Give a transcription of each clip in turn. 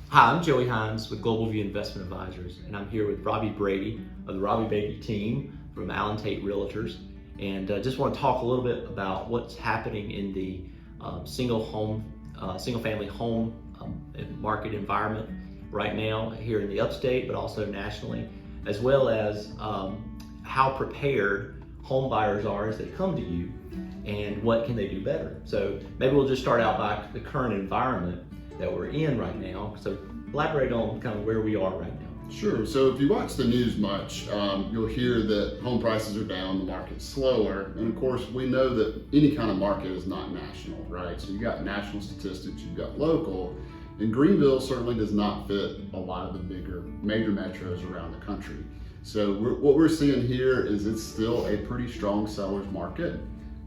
Hi, I'm Joey Hines with Global View Investment Advisors, and I'm here with Robby Brady of the Robby Brady team from Allen Tate Realtors, and just want to talk a little bit about what's happening in the single family home market environment right now here in the Upstate, but also nationally, as well as how prepared home buyers are as they come to you, and what can they do better. So maybe we'll just start out by the current environment that we're in right now. So elaborate on kind of where we are right now. Sure. So if you watch the news much, you'll hear that home prices are down, the market's slower. And of course, we know that any kind of market is not national, right? So you've got national statistics, you've got local. And Greenville certainly does not fit a lot of the bigger major metros around the country. So what we're seeing here is it's still a pretty strong seller's market.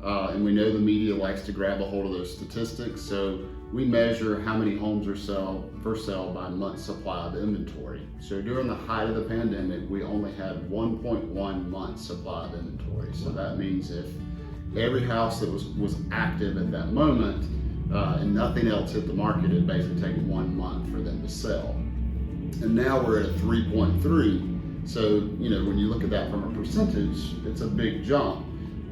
And we know the media likes to grab a hold of those statistics. So we measure how many homes are for sale by month's supply of inventory. So during the height of the pandemic, we only had 1.1 months supply of inventory. So that means if every house that was active at that moment and nothing else hit the market, it basically takes 1 month for them to sell. And now we're at a 3.3. So, when you look at that from a percentage, it's a big jump.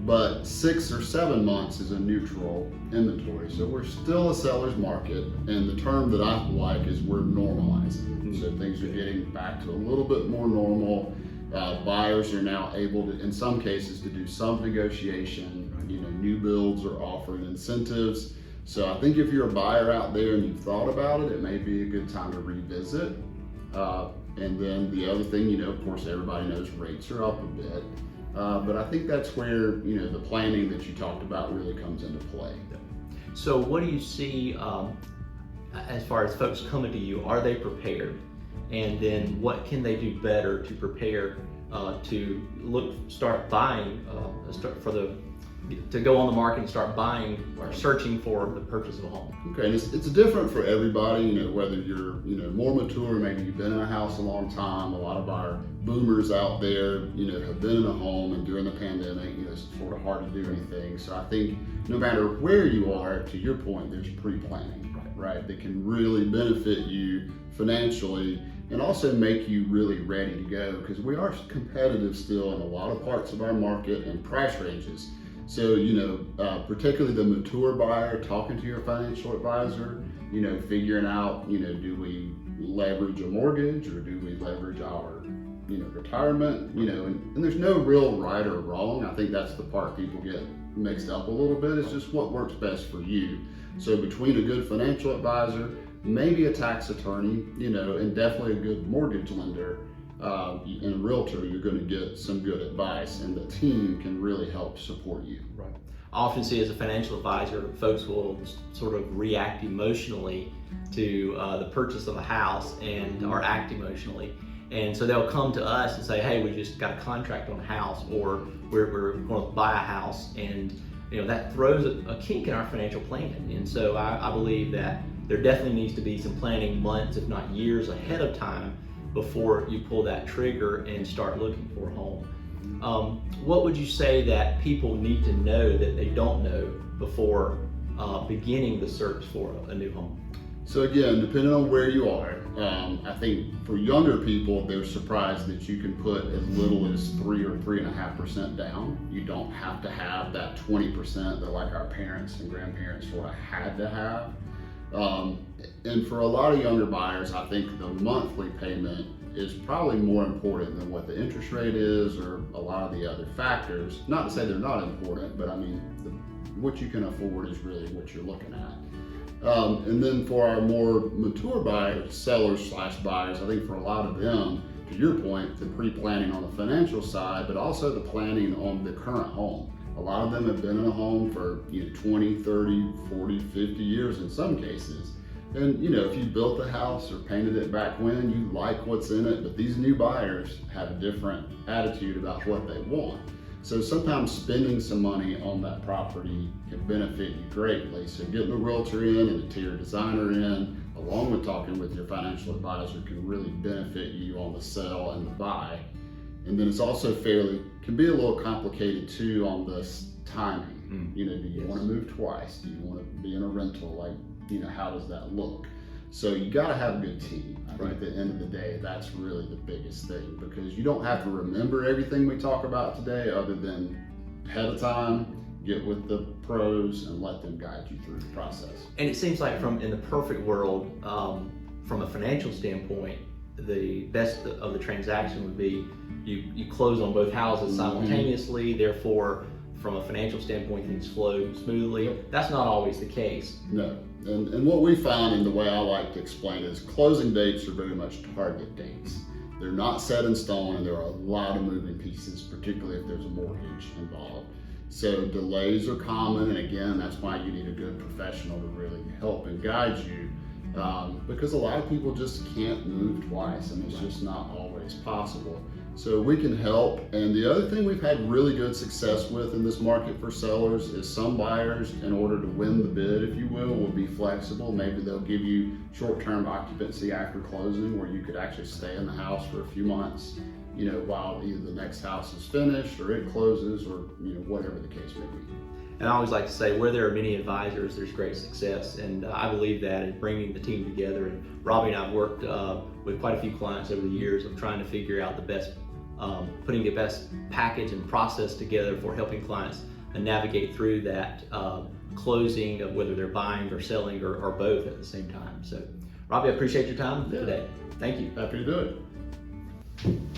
But 6 or 7 months is a neutral inventory. So we're still a seller's market, and the term that I like is we're normalizing. So things are getting back to a little bit more normal. Buyers are now able to, in some cases, to do some negotiation. New builds are offering incentives. So I think if you're a buyer out there and you've thought about it, it may be a good time to revisit. And then the other thing, of course, everybody knows rates are up a bit. But I think that's where, the planning that you talked about really comes into play. So what do you see as far as folks coming to you? Are they prepared? And then what can they do better to prepare to start buying, to go on the market and start buying or searching for the purchase of a home? Okay, and it's different for everybody, whether you're, more mature, maybe you've been in a house a long time. A lot of our boomers out there, have been in a home, and during the pandemic, it's sort of hard to do anything. So I think no matter where you are, to your point, there's pre-planning, right? That can really benefit you financially and also make you really ready to go, because we are competitive still in a lot of parts of our market and price ranges. So, particularly the mature buyer, talking to your financial advisor, figuring out, do we leverage a mortgage or do we leverage our, retirement, and there's no real right or wrong. I think that's the part people get mixed up a little bit. It's just what works best for you. So between a good financial advisor, maybe a tax attorney, and definitely a good mortgage lender, and a realtor, you're going to get some good advice, and the team can really help support you. Right. I often see as a financial advisor, folks will sort of react emotionally to the purchase of a house or act emotionally. And so they'll come to us and say, hey, we just got a contract on a house, or we're going to buy a house. And that throws a kink in our financial planning. And so I believe that there definitely needs to be some planning months, if not years ahead of time, before you pull that trigger and start looking for a home. What would you say that people need to know that they don't know before beginning the search for a new home? So again, depending on where you are, I think for younger people, they're surprised that you can put as little as 3 or 3.5% down. You don't have to have that 20% that like our parents and grandparents sort of had to have. And for a lot of younger buyers, I think the monthly payment is probably more important than what the interest rate is or a lot of the other factors. Not to say they're not important, but I mean, what you can afford is really what you're looking at. And then for our more mature buyers, sellers/buyers, I think for a lot of them, to your point, the pre-planning on the financial side, but also the planning on the current home. A lot of them have been in a home for 20, 30, 40, 50 years in some cases. And if you built the house or painted it back when, you like what's in it, but these new buyers have a different attitude about what they want. So sometimes spending some money on that property can benefit you greatly. So getting a realtor in and a interior designer in, along with talking with your financial advisor, can really benefit you on the sell and the buy. And then it's also can be a little complicated too on this timing. Do you want to move twice? Do you want to be in a rental? How does that look? So you got to have a good team. I think Right. at the end of the day, that's really the biggest thing, because you don't have to remember everything we talk about today, other than ahead of time, get with the pros and let them guide you through the process. And it seems like in the perfect world, from a financial standpoint, the best of the transaction would be you close on both houses simultaneously, therefore from a financial standpoint things flow smoothly. Yep. That's not always the case. No, and what we found, and the way I like to explain it, is closing dates are very much target dates. They're not set in stone, and there are a lot of moving pieces, particularly if there's a mortgage involved. So delays are common, and again, that's why you need a good professional to really help and guide you, because a lot of people just can't move twice, and it's just not always possible. So we can help. And the other thing we've had really good success with in this market for sellers is some buyers, in order to win the bid, if you will be flexible. Maybe they'll give you short-term occupancy after closing, where you could actually stay in the house for a few months, while either the next house is finished or it closes, or whatever the case may be. And I always like to say, where there are many advisors, there's great success. And I believe that in bringing the team together. And Robby and I have worked with quite a few clients over the years of trying to figure out the best, putting the best package and process together for helping clients navigate through that closing of whether they're buying or selling or both at the same time. So, Robby, I appreciate your time today. Thank you. Happy to do it.